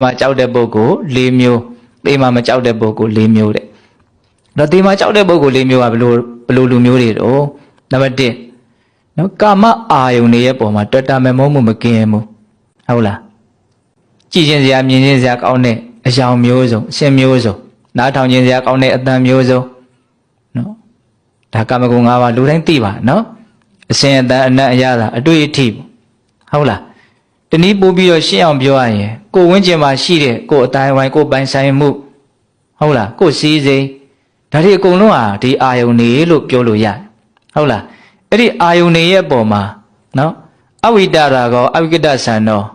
mà cháu đẹp bố của lê miêu đây mà cháu đẹp bố của lê miêu đấy đó thì mà cháu đẹp bố của lê miêu à blue miêu đấy đó là vấn đề nó cả mà ai cũng này bố mà tất cả mấy món mà kia mà hầu là chỉ trên giá nhìn trên giá cao này giàu miêu rồi xem miêu rồi đã thằng nhìn giá cao này ta miêu rồi nó đã cả mà cũng ngào lưu đánh tì bà nó xem ta anh ra là đuôi thịt hầu là tụi ní bố bây giờ xem ông biểu ai cô vẫn chỉ mà xí đấy cô tai vai cô bán sai mu hầu là cô xí gì đó thì cô nó à thì ai cũng này lúc kiểu lúc vậy hầu là cái đi ai cũng này bố mà nó avida ra go avida san nó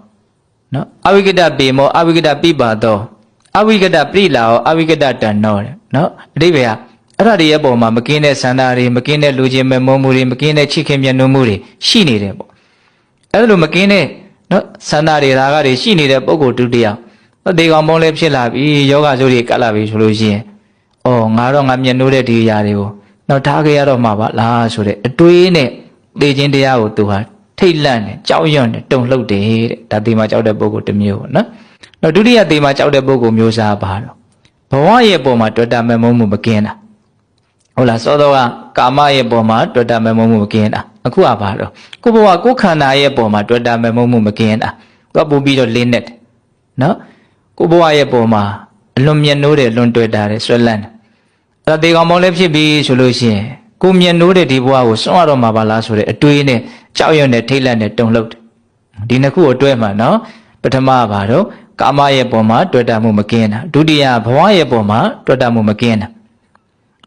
avida bị mo avida bị bà đó avida bị lao avida đàn nó đi về à ở đây bố mà kia này san đây mà kia này lưu gì mà mua mua mà kia này chỉ kiếm nhận mua đi xí này đấy bố ở đây mà kia này nó san đây ra cái xí này đấy bố cô tự đi à nó đi còn mong lên xí là vì yoga rồi đi cả là vì số gì ngã đó ngắm nhận nuôi đấy thì giờ đi bố nó tháo cái đó mà bảo là số đấy đuôi này đi trên đi ao tụ hả thấy là này cháu yon này trong lâu để ta tìm mà cháu đẹp bố của tụi miêu nó đôi đi tìm mà cháu đẹp bố của miêu ra bà đó bảo ai bố mà tôi đã mấy món mà kia nè là sau đó cả mai bố mà tôi đã mấy món mà kia nè aku à bà đó cô bố cô khăn ai bố mà tôi đã mấy món mà kia nè có bố bị rồi lên net nó cô bố ai bố mà luôn miên nuôi để luôn tôi đã để xuân lên ta đi còn mong lên phía bi số lối xe cô miên nuôi để đi bố của sống ở mà bà lá số để đuôi này cháu yon này thấy là này trong lâu đi nó khu ở đuôi mà nó bắt thama bà đó cả mai bố mà tôi đã mua mà kia nè đôi đi à bố ai bố mà tôi đã mua mà kia nè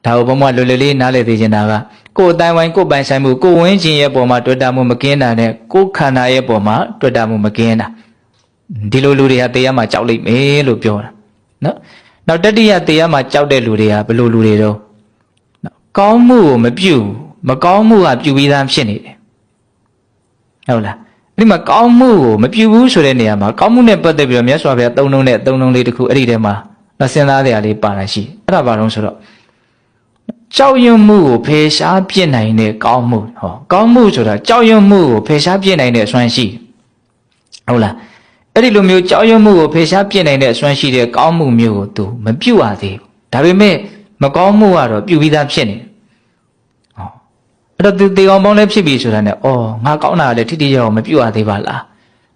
thầu bố mà lười lười nã lười thì chuyện nào cả cô tai quan cô bán sai mua cô vẫn chỉ bố mà tôi đã mua mà kia nè này cô khăn ai bố mà tôi đã mua mà kia nè đi lười thì hạt mà cháu lấy mấy lười biểu nó nó đất đi hạt mà cháu để lười à bị lười đâu có mua mà biểu mà có mua à biểu vì làm chuyện này đâu là nhưng mà có mua mà biểu số này nè mà có mua này bắt đầu biểu mấy số về tông nông này được khu ở đây đấy mà là xem ra thì đi bán là gì đó là bao số đó cháu用木配下边来呢高木高木说的cháu用木配下边来呢算是好啦အဲ့ဒီလိုမျိုးကြောက်ရွံ့မှုကိုဖေရှားပြစ်နိုင်တဲ့စွမ်းရှိတဲ့ကောင်းမှုမျိုးကိုသူမပြုတ်ရသေးဘူးဒါပေမဲ့မကောင်းမှုကတော့ပြုတ်ပြီးသားဖြစ်နေအဲ့တော့သူတေအောင်ပေါင်းလည်းဖြစ်ပြီဆိုတာနဲ့ငါကောင်းတာလည်းထိထိရောက်မပြုတ်ရသေးပါလား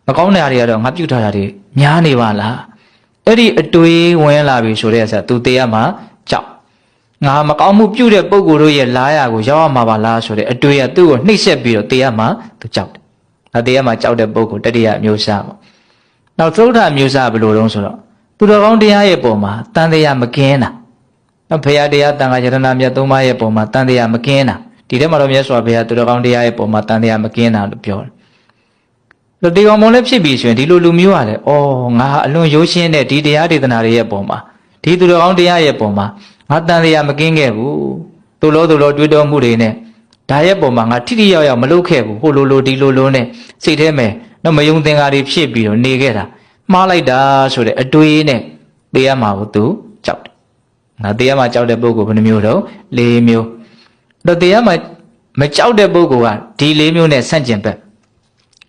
မကောင်းတဲ့နေရာတွေကတော့ငါပြုတ်ထားတာတွေများနေပါလားအဲ့ဒီအတွေးဝင်လာပြီဆိုတဲ့အခါသူတေရမှာကြောက်ငါမကောင်းမှုပြုတ်တဲ့ပုံကိုယ်တို့ရဲ့လားရကိုရောက်ရမှာပါလားဆိုတဲ့အတွေးကသူ့ကိုနှိပ်စက်ပြီးတော့တေရမှာသူကြောက်တယ်ဒါတေရမှာကြောက်တဲ့ပုံကိုတတိယမျိုးစားပေါ့နောက်သုဒ္ဓမျိုးစားဘယ်လိုတုံးဆိုတော့သူတော်ကောင်းတရားရဲ့ပုံမှာတန်တရားမကင်းတာနောက်ဘုရားတရားတန်ခါယတနာမြတ်သုံးပါးရဲ့ပုံမှာတန်တရားမကင်းတာဒီထဲမှာတော့မြတ်စွာဘုရားသူတော်ကောင်းတရားရဲ့ပုံမှာတန်တရားမကင်းတာလို့ပြောတယ်လူဒီကောင်မလည်းဖြစ်ပြီဆိုရင်ဒီလိုလူမျိုးကလည်းငါအလွန်ရိုးရှင်းတဲ့ဒီတရားဒေသနာတွေရဲ့ပုံမှာဒီသူတော်ကောင်းတရားရဲ့ပုံမှာငါတန်တရားမကင်းခဲ့ဘူးသူလိုတွေးတောမှုတွေနဲ့ဒါရဲ့ပုံမှာငါထိထိရောက်ရောက်မလုပ်ခဲ့ဘူးဟိုလိုဒီလိုနဲ့စိတ်ထဲမှာတော့မယုံသင်္ကာတွေဖြစ်ပြီးတော့နေခဲ့တာမှားလိုက်တာဆိုတဲ့အတွေးနဲ့တရားမှာကိုသူကြောက်တယ်။ငါတရားမှာကြောက်တဲ့ပုဂ္ဂိုလ်ဘယ်နှမျိုးတော့၄မျိုး။တော့တရားမှာမကြောက်တဲ့ပုဂ္ဂိုလ်ကဒီ၄မျိုးနဲ့ဆန့်ကျင်ဘက်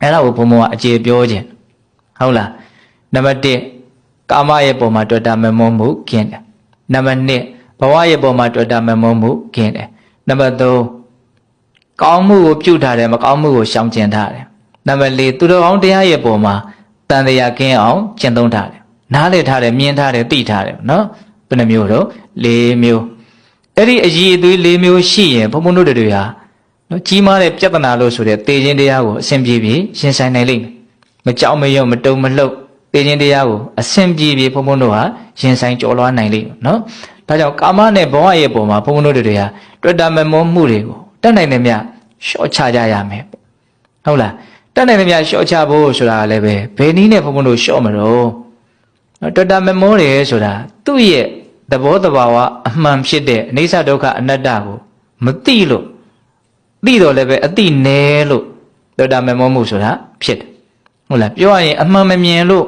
အဲ့ဒါကိုဘုံဘုံကအကျေပြောခြင်းဟုတ်လား။နံပါတ်1ကာမရဲ့ပုံမှာတွေ့တာမမုန်းမှုကျင်းတယ်။နံပါတ်2ဘဝရဲ့ပုံမှာတွေ့တာမမုန်းမှုကျင်းတယ်။နံပါတ်3ကောင်းမှုကိုပြုထားတယ်မကောင်းမှုကိုရှောင်ကျဉ်ထားတယ်နံပါတ်4သူတော်ကောင်းတရားရဲ့ပုံမှာတန်တရားကင်းအောင်ကျင့်သုံးထားတယ်နားလည်ထားတယ်မြင်ထားတယ်သိထားတယ်နော်ဘယ်နှမျိုးတော့၄မျိုးအဲ့ဒီအည်အသွေး၄မျိုးရှိရင်ဘုံဘုံတို့တွေဟာနော်ကြီးမားတဲ့ပြဿနာလို့ဆိုတဲ့သေခြင်းတရားကိုအစဉ်ပြေပြေရှင်းဆိုင်နိုင်လိမ့်မယ်မကြောက်မရွံ့မတုံမလှုပ်သေခြင်းတရားကိုအစဉ်ပြေပြေဘုံဘုံတို့ဟာရှင်းဆိုင်ကြော်လွှားနိုင်လိမ့်မယ်နော်ဒါကြောင့်ကာမနဲ့ဘဝရဲ့ပုံမှာဘုံဘုံတို့တွေဟာတွေ့တာမမုန်းမှုတွေကိုတတ်နိုင်တယ်မြရှော့ချကြရမယ်ဟုတ်လားတတ်နိုင်တဲ့မြရှော့ချဖို့ဆိုတာလည်းပဲဘယ်နည်းနဲ့ဘုံဘုံတို့ရှော့မလို့တော်တာမမောတယ်ဆိုတာသူ့ရဲ့သဘောတဘာဝအမှန်ဖြစ်တဲ့အနိစ္စဒုက္ခအနတ္တကိုမသိလို့သိတော့လည်းပဲအသိနဲလို့တော်တာမမောမှုဆိုတာဖြစ်တယ်ဟုတ်လားပြောရရင်အမှန်မမြင်လို့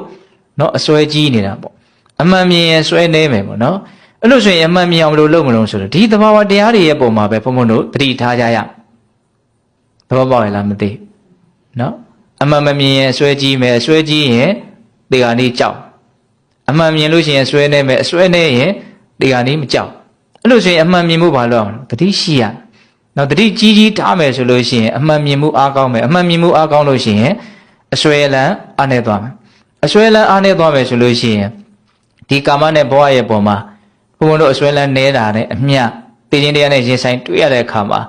เนาะအစွဲကြီးနေတာပေါ့အမှန်မြင်ရင်စွဲနေမယ်ပေါ့เนาะအဲ့လို့ဆိုရင်အမှန်မြင်အောင်လို့လုပ်မလို့ဆိုတော့ဒီသဘာဝတရားတွေရဲ့ပုံမှာပဲဘုံဘုံတို့သတိထားကြရသဘောပေါက်ရလားမသိနော်အမှန်မမြင်ရင်ဆွဲကြီးမယ်ဆွဲကြီးရင်ဒီကနေ့ကြောက် အမှန်မြင်လို့ရှိရင်အစွဲနဲ့မယ်အစွဲနဲ့ရင်ဒီကနေ့မကြောက်အဲ့လိုဆိုရင်အမှန်မြင်မှုဘာလို့အောင်တတိရှိရနော်တတိကြီးကြီးထားမယ်ဆိုလို့ရှိရင်အမှန်မြင်မှုအားကောင်းမယ်အမှန်မြင်မှုအားကောင်းလို့ရှိရင်အစွဲလန်းအားနေသွားမယ်အစွဲလန်းအားနေသွားမယ်ဆိုလို့ရှိရင်ဒီကာမနဲ့ဘဝရဲ့ပုံမှာဘုံတို့အစွဲလန်းနေတာနဲ့အမျှတည်ခြင်းတရားနဲ့ရင်ဆိုင်တွေ့ရတဲ့အခါမှာ